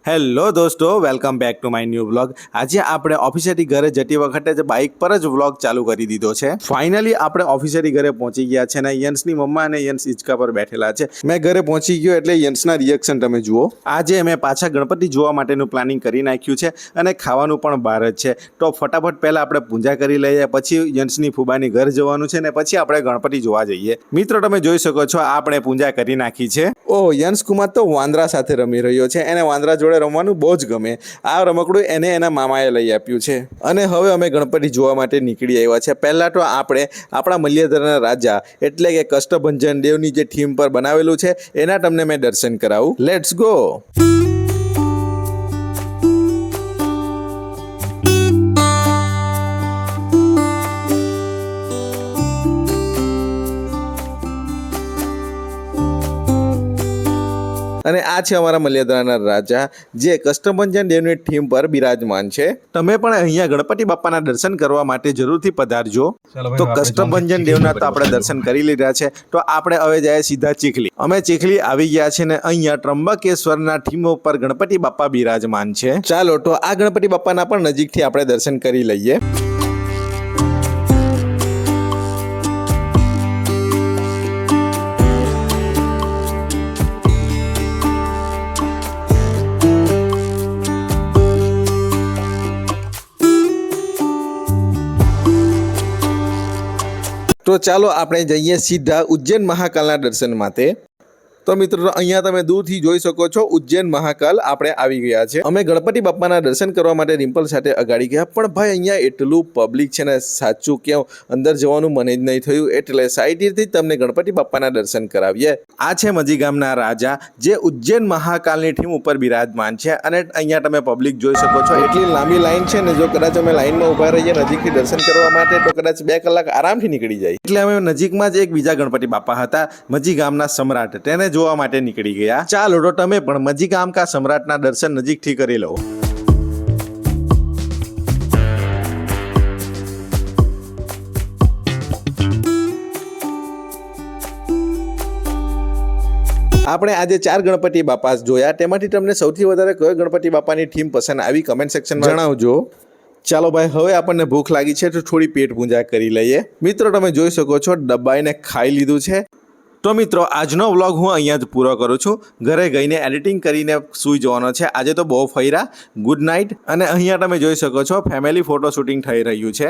Hello દોસ્તો, welcome back to my new vlog. આજે આપણે ઓફિસેથી ઘરે જતી વખતે જ બાઇક પર જ વ્લોગ ચાલુ કરી દીધો છે। ફાઇનલી આપણે ઓફિસેથી ઘરે પહોંચી ગયા છે ને યંશની મમ્મા અને યંશ હિંચકા પર બેઠેલા છે। મેં ઘરે પહોંચી ગયો એટલે યંશના રિએક્શન તમે જુઓ। આજે મેં પાછા ગણપતિ જોવા માટેનું પ્લાનિંગ કરી નાખ્યું છે અને ખાવાનું પણ બહાર જ છે। તો ફટાફટ પહેલા આપણે પૂજા કરી લઈએ, પછી યંશની ફૂબાની ઘર જવાનું છે ને પછી આપણે ગણપતિ જોવા જઈએ। મિત્રો તમે જોઈ શકો છો આપણે પૂજા કરી નાખી છે। ઓહ, યંશ કુમાર તો વાંદરા સાથે રમી રહ્યો છે। એને વાંદરા જોડે રમવાનું બહુ જ ગમે। આ રમકડું એને એના મામાએ લઈ આપ્યું છે અને હવે અમે ગણપતિ જોવા માટે નીકળી આવ્યા છે। પહેલા તો આપણે આપણા મલ્યાધરના રાજા એટલે કે કષ્ટભંજન દેવની જે થીમ પર બનાવેલું છે એના તમને મેં દર્શન કરાવું। Let's go. અને આ છે અમારા મલ્યાધરાના રાજા જે કષ્ટભંજન દેવની થીમ પર બિરાજમાન છે। તમે પણ અહીંયા ગણપતિ બાપાના દર્શન કરવા માટે જરૂરથી પધારજો। તો કષ્ટભંજન દેવના તો આપણે દર્શન કરી લીધા છે, તો આપણે હવે જાય સીધા ચીખલી। અમે ચીખલી આવી ગયા છે ને અહીંયા ત્રંબકેશ્વરના થીમ ઉપર ગણપતિ બાપા બિરાજમાન છે। ચાલો તો આ ગણપતિ બાપાના પણ નજીકથી આપણે દર્શન કરી લઈએ। તો ચાલો આપણે જઈએ સીધા ઉજ્જૈન મહાકાલના દર્શન માટે। તો મિત્રો અહીંયા તમે દૂરથી જોઈ શકો છો ઉજ્જૈન મહાકાલ આપણે આવી ગયા છે। અમે ગણપતિ બાપાના દર્શન કરવા માટે રિમ્પલ સાથે અગાડી ગયા, પણ ભાઈ અહીંયા એટલું પબ્લિક છે ને, સાચું કેવું અંદર જવાનું મને જ નહીં થયું, એટલે સાઈડથી તમને ગણપતિ બાપાના દર્શન કરાવીએ। આ છે મજી ગામના રાજા જે ઉજ્જૈન મહાકાલની થીમ ઉપર બિરાજમાન છે અને અહીંયા તમે પબ્લિક જોઈ શકો છો। એટલી લાંબી લાઈન છે ને, જો કદાચ અમે લાઈનમાં ઉભા રહીએ નજીકથી દર્શન કરવા માટે તો કદાચ 2 કલાક આરામથી નીકળી જાય। એટલે અમે નજીકમાં જ એક બીજા ગણપતિ બાપા હતા મજી ગામના સમ્રાટ, તેને જોવા માટે નીકળી ગયા। ચાલો તો તમે પણ મજી ગામ કા સમ્રાટના દર્શન નજીકથી કરી લો। આપણે આજે 4 ગણપતિ બાપા જોયા, તેમાંથી તમને સૌથી વધારે કયો ગણપતિ બાપાની થીમ પસંદ આવી કમેન્ટ સેક્શનમાં જણાવજો। ચાલો ભાઈ, હવે આપણને ભૂખ લાગી છે તો થોડી પેટ પૂજા કરી લઈએ। મિત્રો તમે જોઈ શકો છો દબાઈને ખાઈ લીધું છે। તો મિત્રો આજનો વ્લોગ હું અહીંયા જ પૂરો કરું છું। ઘરે ગઈને એડિટિંગ કરીને સૂઈ જવાનો છે। આજે તો બહુ ફર્યા। Good night. અને અહીંયા તમે જોઈ શકો છો ફેમિલી ફોટો શૂટિંગ થઈ રહ્યું છે।